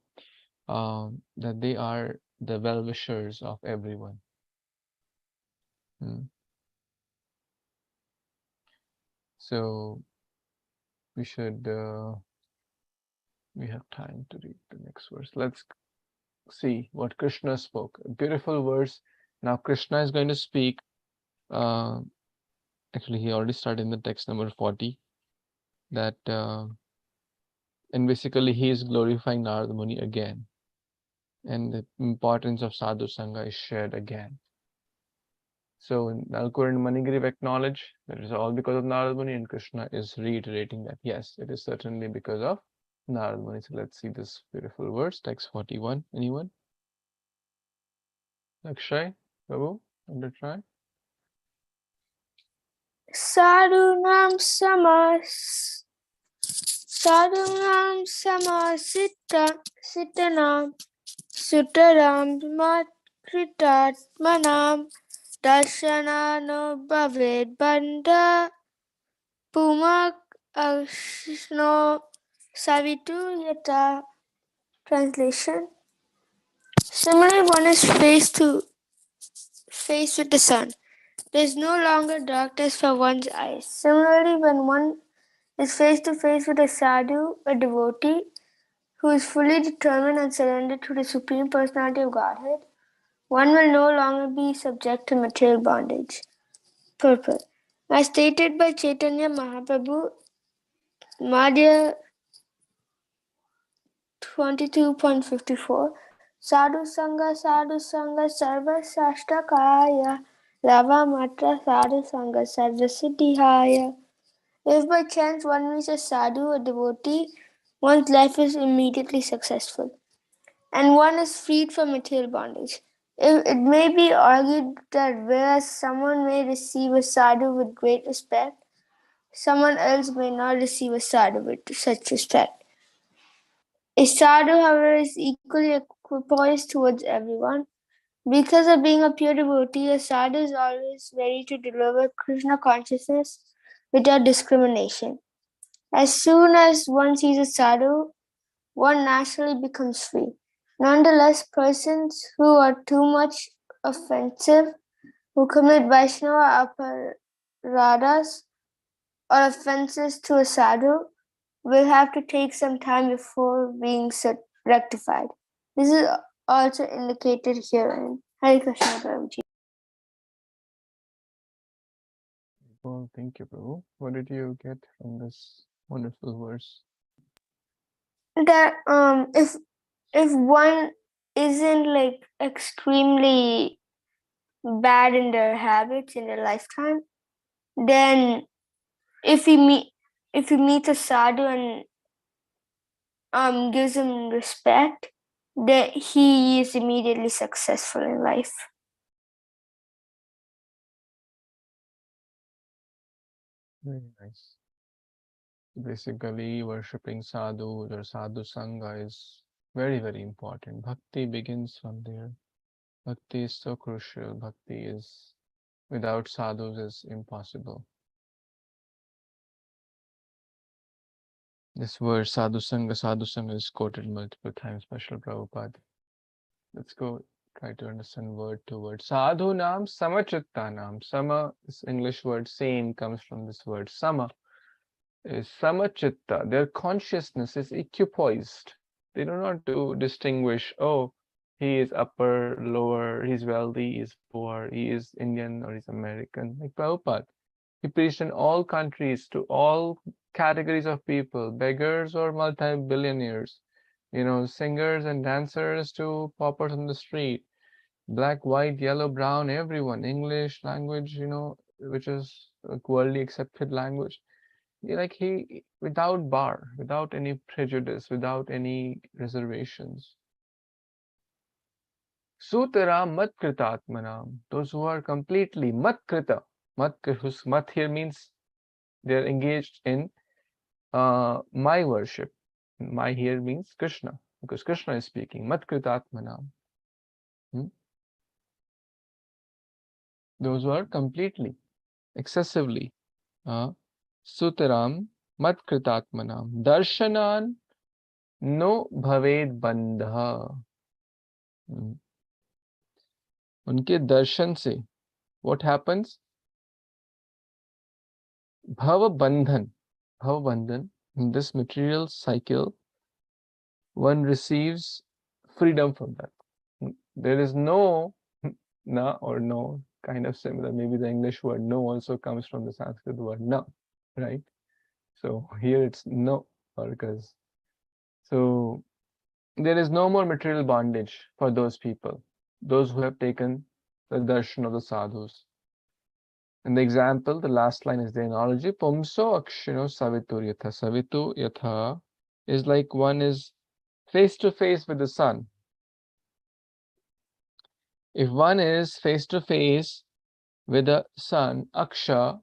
That they are the well-wishers of everyone. So we should, we have time to read the next verse. Let's see what Krishna spoke. A beautiful verse. Now Krishna is going to speak. Actually, he already started in the text number 40. That and basically he is glorifying Narada Muni again, and the importance of Sadhu Sangha is shared again. So Nalkur and Manigriva acknowledge that it is all because of Narad Muni, and Krishna is reiterating that yes, it is certainly because of Narad Muni. So let's see this beautiful verse, text 41. Anyone? Akshay, Prabhu, want to try? Sadhunam sitanam sutaram kritatmanam darshana bhaved bandha pumak ashno savitu yata. Translation. Similarly, one is faced with the sun. There is no longer darkness for one's eyes. Similarly, when one is face to face with a sadhu, a devotee, who is fully determined and surrendered to the Supreme Personality of Godhead, one will no longer be subject to material bondage. Purport. As stated by Chaitanya Mahaprabhu, Madhya 22.54, Sadhu Sangha Sarva Sashtakaya Lava Matra Sadhu Sangha Sarva Siddhihaya. If by chance one meets a sadhu, a devotee, one's life is immediately successful, and one is freed from material bondage. It may be argued that whereas someone may receive a sadhu with great respect, someone else may not receive a sadhu with such respect. A sadhu, however, is equally equipoised towards everyone. Because of being a pure devotee, a sadhu is always ready to deliver Krishna consciousness without discrimination. As soon as one sees a sadhu, one naturally becomes free. Nonetheless, persons who are too much offensive, who commit Vaishnava aparadas or offenses to a sadhu, will have to take some time before being rectified. This is also indicated herein. Hare Kṛṣṇa, Prabhuji. Well, thank you, Prabhu. What did you get from this wonderful verse? That if one isn't like extremely bad in their habits in their lifetime, then if he meets a sadhu and gives him respect, that he is immediately successful in life. Very nice. Basically, worshipping sadhus or sadhu sangha is very, very important. Bhakti begins from there. Bhakti is so crucial. Bhakti is, without sadhus, is impossible. This word sadhu sangha is quoted multiple times by Srila Prabhupada. Let's go try to understand word to word. Sadhu nam samachittanam. Sama, this English word same comes from this word sama. Is samachitta. Their consciousness is equipoised. They do not distinguish, oh, he is upper, lower, he's wealthy, he's poor, he is Indian or he's American. Like Prabhupada, he preached in all countries to all categories of people, beggars or multi-billionaires, singers and dancers to paupers on the street, black, white, yellow, brown, everyone, English language, which is a worldly accepted language. Like he, without bar, without any prejudice, without any reservations. Sutara matkritatmanam, those who are completely matkrita. Mat here means they're engaged in my worship. My here means Krishna, because Krishna is speaking. Matkritatmanam. Those who are completely, excessively. Sutaram matkritatmanam. Darshanan no bhaved bandha. उनके दर्शन से what happens? Bhava bandhan, in this material cycle, one receives freedom from that. There is no na or no, kind of similar. Maybe the English word no also comes from the Sanskrit word na, right? So here it's no, because so there is no more material bondage for those people, those who have taken the darshan of the sadhus. And the example, the last line is the analogy. Pumso akshino savitur yatha. Savitu yatha is like one is face to face with the sun. If one is face to face with the sun, aksha,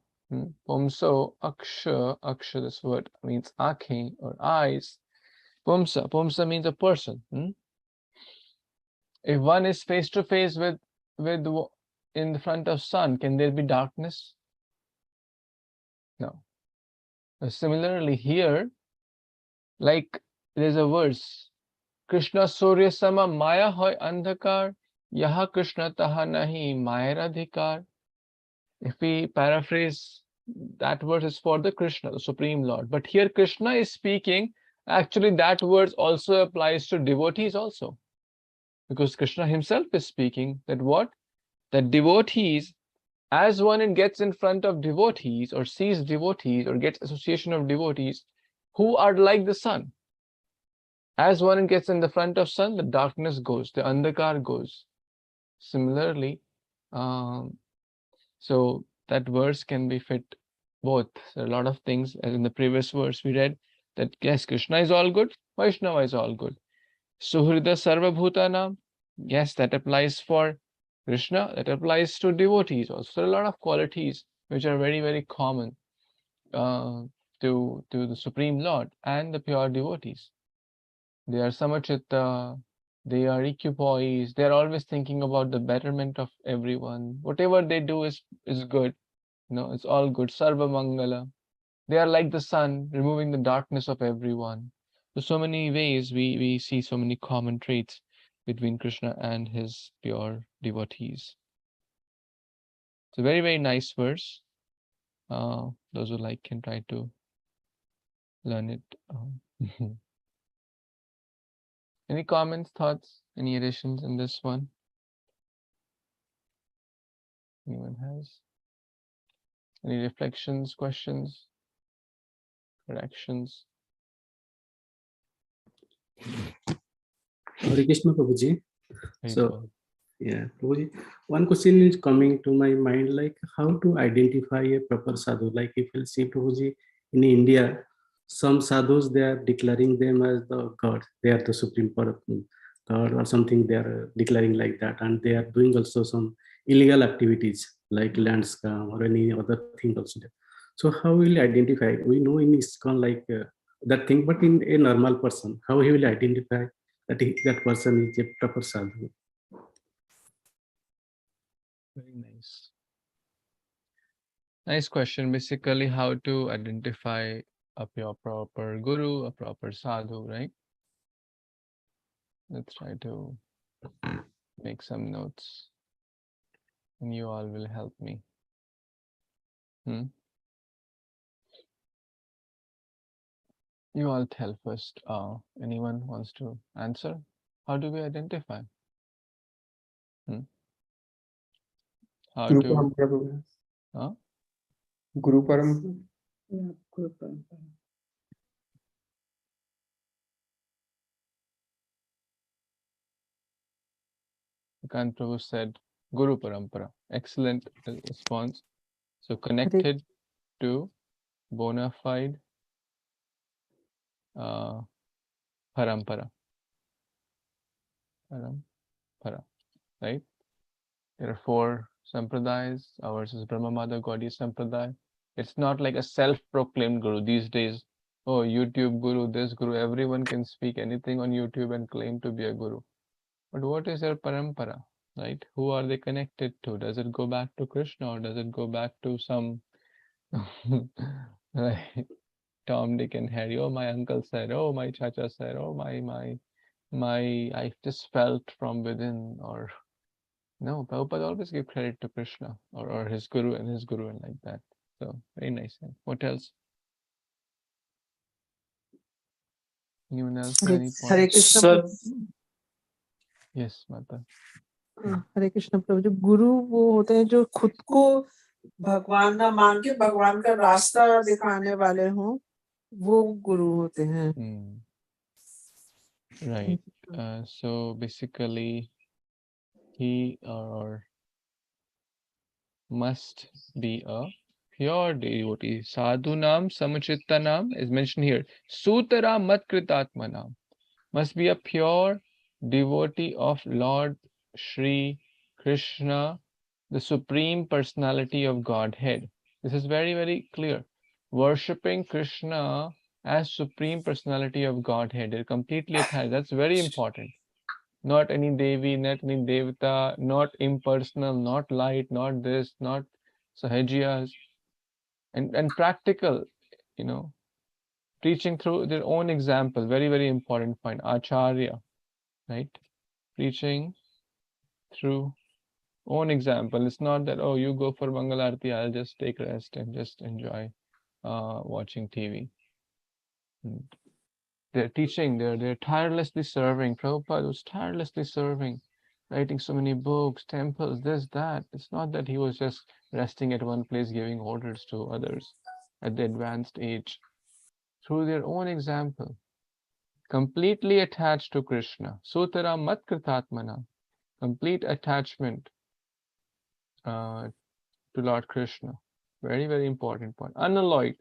pumso, aksha, this word means akhi or eyes. Pumsa means a person. If one is face to face with in the front of sun, can there be darkness? No. Similarly here, like there's a verse, Krishna Surya Sama Maya hoy andhakar, yaha Krishna taha nahi mayar adhikar. If we paraphrase, that verse is for the Krishna, the Supreme Lord. But here Krishna is speaking, actually that verse also applies to devotees also. Because Krishna himself is speaking that what? That devotees, as one gets in front of devotees or sees devotees or gets association of devotees who are like the sun. As one gets in the front of sun, the darkness goes, the andhakar goes. Similarly, so that verse can be fit both. There are a lot of things, as in the previous verse we read, that yes, Krishna is all good, Vaishnava is all good. Suhrida Sarva Bhutanam, yes, that applies for Krishna, that applies to devotees also. There are a lot of qualities which are very, very common to the Supreme Lord and the pure devotees. They are samachitta, they are equipoised, they are always thinking about the betterment of everyone. Whatever they do is good. It's all good. Sarva Mangala. They are like the sun, removing the darkness of everyone. So many ways we see so many common traits between Krishna and his pure devotees. It's a very, very nice verse. Those who like can try to learn it. Any comments, thoughts, any additions in this one? Anyone has? Any reflections, questions, corrections? Hare Kṛṣṇa, Prabhuji. Very So, cool. yeah, Prabhuji, one question is coming to my mind, like how to identify a proper sadhu. Like if you see, Prabhuji, in India, some sadhus, they are declaring them as the God. They are the supreme God or something. They are declaring like that. And they are doing also some illegal activities like land scam or any other thing also. So how will you identify? We know in ISKCON like that thing, but in a normal person, how he will identify that person is a proper sadhu? Very nice. Nice question. Basically, how to identify a pure proper guru, a proper sadhu, right? Let's try to make some notes, and you all will help me. You all tell first. Anyone wants to answer? How do we identify? How Guru to? Parampara. Huh? Guru Parampara. Yeah, Guru Parampara. Kant Prabhu said Guru Parampara. Excellent response. So connected to bona fide parampara. Parampara, right? There are 4 sampradayas. Ours is Brahma Mada Gaudiya Sampradaya. It's not like a self-proclaimed guru. These days, oh, YouTube guru, this guru, everyone can speak anything on YouTube and claim to be a guru. But what is their parampara, right? Who are they connected to? Does it go back to Krishna or does it go back to some right, Tom, Dick and Harry? Oh, my uncle said, oh, my chacha said, oh, my, I just felt from within, or no, Prabhupada always give credit to Krishna or his guru and like that. So very nice. What else? Anyone else? Any Hare points? Krishna. Yes, Mata. हरे कृष्ण प्रभु जी, गुरु वो होते हैं जो खुद को भगवान ना मान के भगवान का रास्ता दिखाने वाले हों, वो गुरु होते हैं. Right. So basically, he or must be a pure devotee. Sadhunam samachittanam is mentioned here. Sutara matkritatmanam must be a pure devotee of Lord Śrī Krishna, the Supreme Personality of Godhead. This is very, very clear. Worshipping Krishna as Supreme Personality of Godhead. They're completely attached. That's very important. Not any Devi, not any Devata, not impersonal, not light, not this, not Sahajiyas. And practical, you know, preaching through their own example. Very, very important point. Acharya, right? Preaching through own example. It's not that, oh, you go for Mangalarti, I'll just take rest and just enjoy watching TV. They're teaching, they're tirelessly serving. Prabhupada was tirelessly serving, writing so many books, temples, this, that. It's not that he was just resting at one place, giving orders to others at the advanced age. Through their own example, completely attached to Krishna. Sutara matkritatmana, complete attachment to Lord Krishna. Very, very important point. Unalloyed.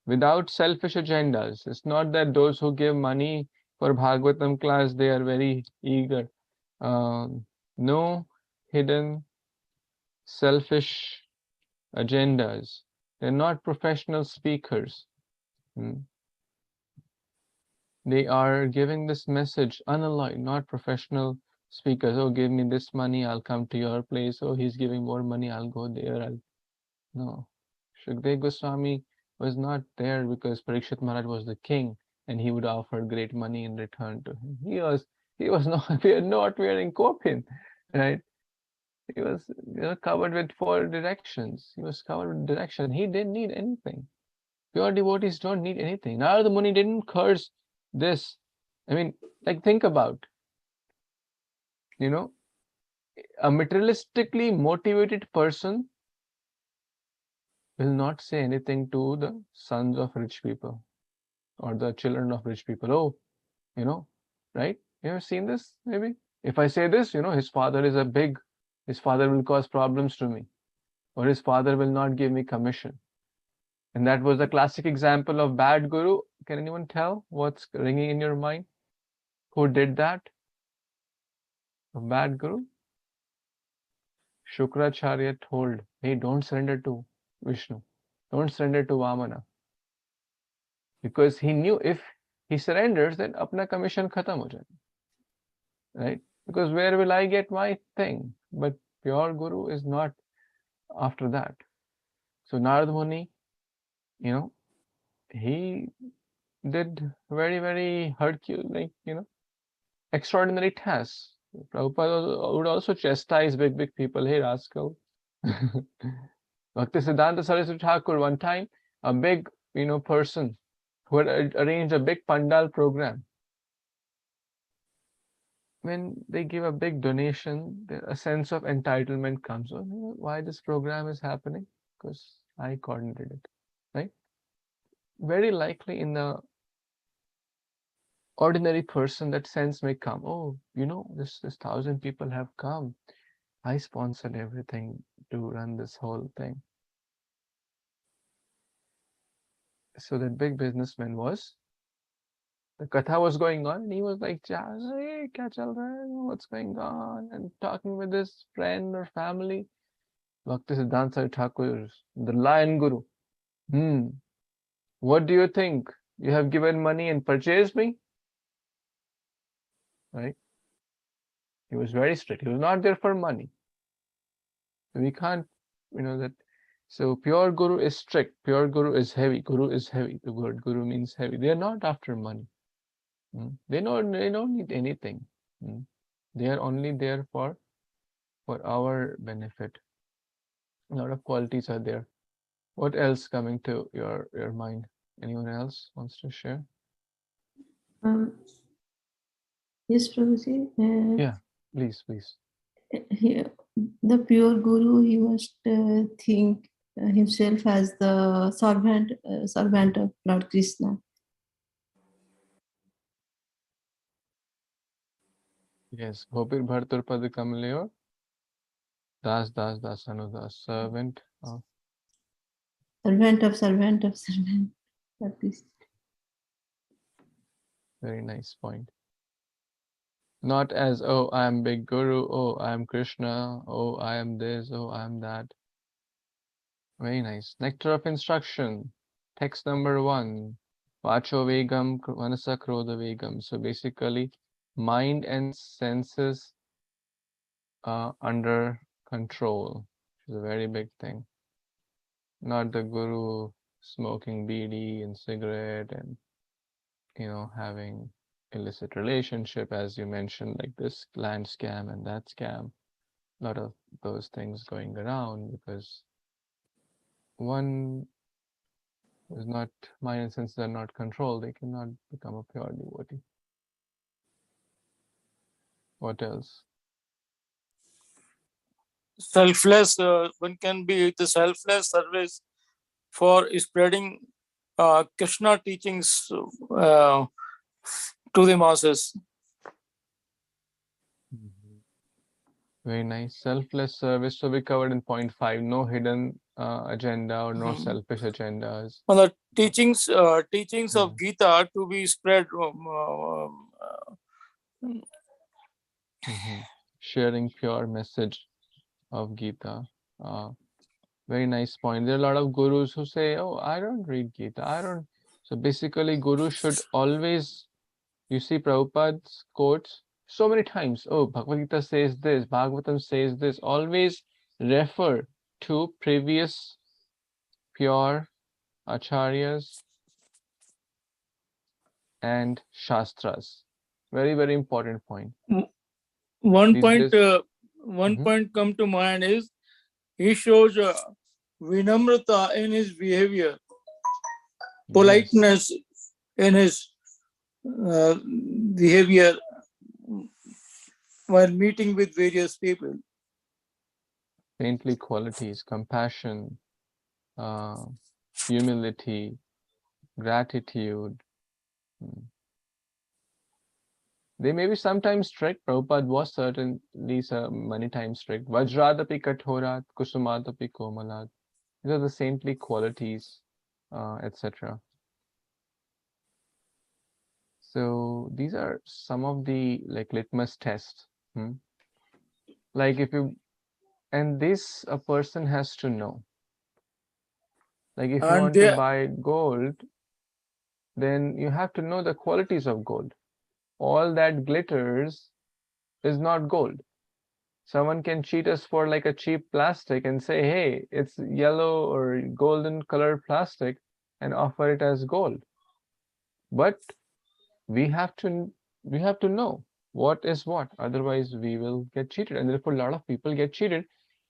Without selfish agendas. It's not that those who give money for Bhagavatam class, they are very eager. No hidden selfish agendas. They're not professional speakers. They are giving this message unalloyed, not professional speakers. Oh, give me this money, I'll come to your place. Oh, he's giving more money, I'll go there. No. Shukdev Goswami was not there because Parikshit Maharaj was the king and he would offer great money in return to him. He was not wearing kopin, right? He was covered with 4 directions. He was covered with direction. He didn't need anything. Pure devotees don't need anything. Narada Muni didn't curse this. I mean, like, think about, a materialistically motivated person will not say anything to the sons of rich people or the children of rich people. Oh, right? You ever seen this? Maybe if I say this, his father will cause problems to me, or his father will not give me commission. And that was a classic example of bad guru. Can anyone tell what's ringing in your mind? Who did that? A bad guru? Shukracharya told, hey, don't surrender to Vishnu. Don't surrender to Vamana. Because he knew if he surrenders, then apna commission khatam ho jayega. Right? Because where will I get my thing? But pure guru is not after that. So Narada Muni, he did very, very Herculean, extraordinary tasks. Prabhupada would also chastise big people. Hey, rascal. Bhaktisiddhanta Saraswati Thakur, one time, a big, person who had arranged a big pandal program. When they give a big donation, a sense of entitlement comes. Oh, why this program is happening? Because I coordinated it, right? Very likely in the ordinary person, that sense may come. Oh, this 1,000 people have come. I sponsored everything to run this whole thing. So that big businessman the katha was going on, and he was like, hey, kya chal raha hai? What's going on? And talking with his friend or family. Bhaktisiddhanta Thakur, the lion guru. What do you think? You have given money and purchased me? Right? He was very strict. He was not there for money. We can't, that. So pure guru is strict. Pure guru is heavy. Guru is heavy. The word guru means heavy. They are not after money. They don't need anything. They are only there for our benefit. A lot of qualities are there. What else coming to your mind? Anyone else wants to share? Yes, Prabhuji. Yeah, please. The pure guru, he must think himself as the servant of Lord Krishna. Yes, Gopir Bhartur Pad Kamleyor Das, dasanudas, servant of. Servant of servant of servant. That is. Very nice point. Not as, oh, I am big guru, oh, I am Krishna, oh, I am this, oh, I am that. Very nice. Nectar of instruction. Text number 1. Vacho vegam, manasa krodha vegam. So basically, mind and senses under control, which is a very big thing. Not the guru smoking bidi and cigarette and, you know, having illicit relationship, as you mentioned, like this land scam and that scam. A lot of those things going around because one is not, mind and senses are not controlled, they cannot become a pure devotee. What else? Selfless, one can be the selfless service for spreading Krishna teachings to the masses. Very nice. Selfless service. So we covered in point 5, no hidden agenda or no selfish agendas. Well, the teachings of Gita to be spread. Sharing pure message of Gita. Very nice point. There are a lot of gurus who say, oh, I don't read Gita. I don't. So basically, guru should always, you see Prabhupada's quotes so many times. Oh, Bhagavad Gita says this, Bhagavatam says this. Always refer to previous pure acharyas and shastras. Very, very important point. One point come to mind is he shows vinamrata in his behavior, politeness in his behavior while meeting with various people. Saintly qualities, compassion, humility, gratitude. They may be sometimes strict. Prabhupada was certainly many times strict. Vajradapi kathorat, kusumadapi komalat. These are the saintly qualities, etc. So these are some of the like litmus tests. Like if you, and this a person has to know. Like if you want to buy gold, then you have to know the qualities of gold. All that glitters is not gold. Someone can cheat us for like a cheap plastic and say, hey, it's yellow or golden colored plastic and offer it as gold. But we have to know what is what. Otherwise, we will get cheated. And therefore, a lot of people get cheated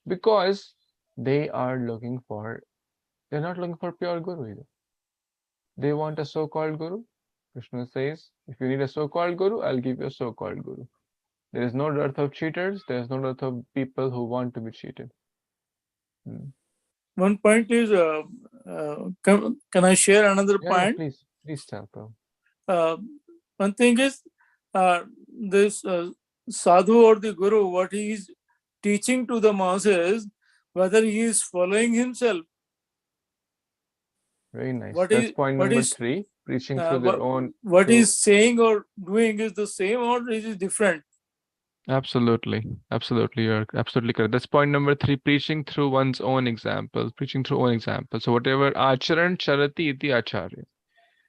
because they are looking for, they're not looking for pure guru either. They want a so-called guru. Krishna says, if you need a so-called guru, I'll give you a so-called guru. There is no dearth of cheaters. There is no dearth of people who want to be cheated. One point is, can I share another point? Yeah, please tell. One thing is, this Sādhu or the guru, what he is teaching to the masses, whether he is following himself. Very nice. That's point number 3, preaching through their own. What he's saying or doing is the same or is it different? Absolutely. You're absolutely correct. That's point number 3, preaching through one's own example. So whatever acharan charati iti acharya.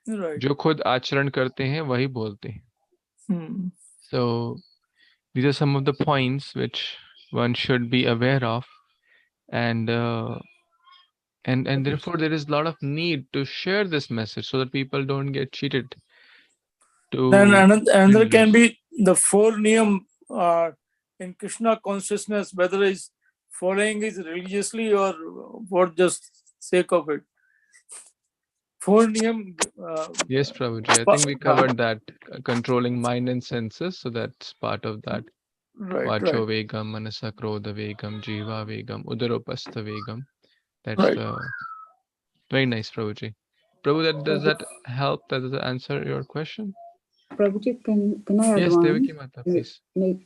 Right. जो खुद आचरण करते हैं वही बोलते हैं. So these are some of the points which one should be aware of, and therefore there is a lot of need to share this message so that people don't get cheated. Then another can be the 4 niyam in Krishna consciousness, whether he's following it religiously or for just sake of it. 4 niyam. Yes, Prabhuji. I think we covered that, controlling mind and senses. So that's part of that. Vacho vegam, manasa krodha vegam, jiva vegam, udaropastha vegam. That's very nice, Prabhuji. Prabhu, does that help? Does that answer your question? Prabhuji, can I add one? Devaki Mata, please. Maybe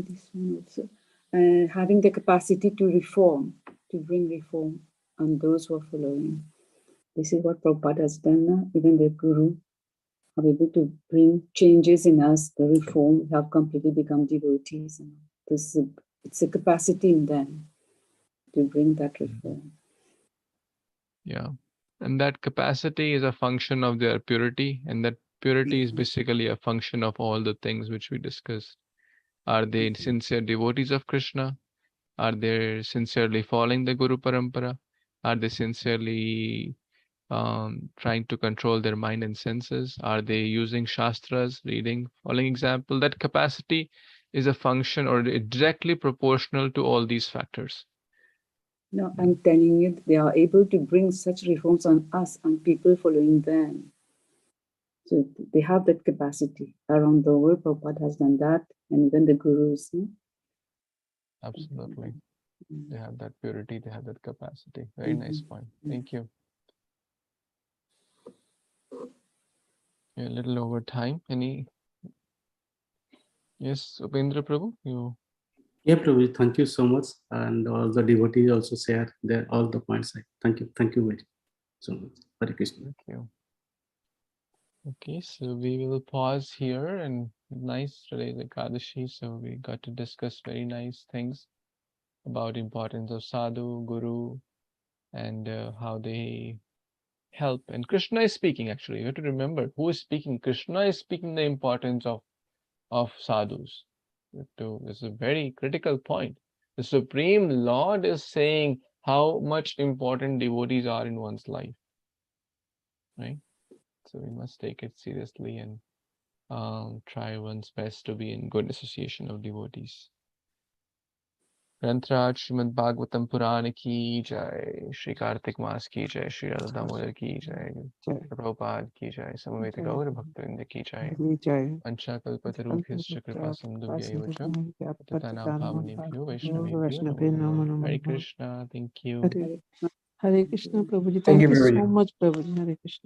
this one also. having the capacity to reform, to bring reform on those who are following. This is what Prabhupada has done. Even the Guru are able to bring changes in us, the reform. We have completely become devotees. And it's a capacity in them to bring that reform. Yeah. And that capacity is a function of their purity, and that purity is basically a function of all the things which we discussed. Are they sincere devotees of Krishna? Are they sincerely following the Guru Parampara? Are they sincerely trying to control their mind and senses? Are they using Shastras, reading, following example? That capacity is a function or directly proportional to all these factors. No, I'm telling you, they are able to bring such reforms on us and people following them. So they have that capacity. Around the world, Prabhupada has done that, and even the Gurus. Absolutely. They have that purity, they have that capacity. Very nice point. Thank you. You're a little over time. Any? Yes, Upendra Prabhu, you. Yeah, Prabhu, thank you so much. And all the devotees also share all the points. Thank you. Thank you very so much. Hare Kṛṣṇa. Thank you. Okay, so we will pause here, and nice today's Ekadashi, so we got to discuss very nice things about importance of Sadhu, Guru, and how they help. And Krishna is speaking, actually. You have to remember who is speaking. Krishna is speaking the importance of sadhus. This is a very critical point. The Supreme Lord is saying how much important devotees are in one's life, right? So we must take it seriously and try one's best to be in good association of devotees. Grantraj Śrīmad-Bhāgavatam Purana ki jai, Śrī Kartik Mas ki jai, Śrī Radha Damodar ki jai, Prabhupada ki jai, Samaveta Gaur Bhaktavinda ki jai, Ancha Kalpatarubhyascha Kripa Sindhubhya Evacha, Tatanam Pavanebhyo Vaishnavebhyo Namo Namaha. Hare Krishna, thank you. Hare Krishna, Prabhuji. Thank Thank you, you Prabhuji. so much, Prabhuji. Hare Krishna.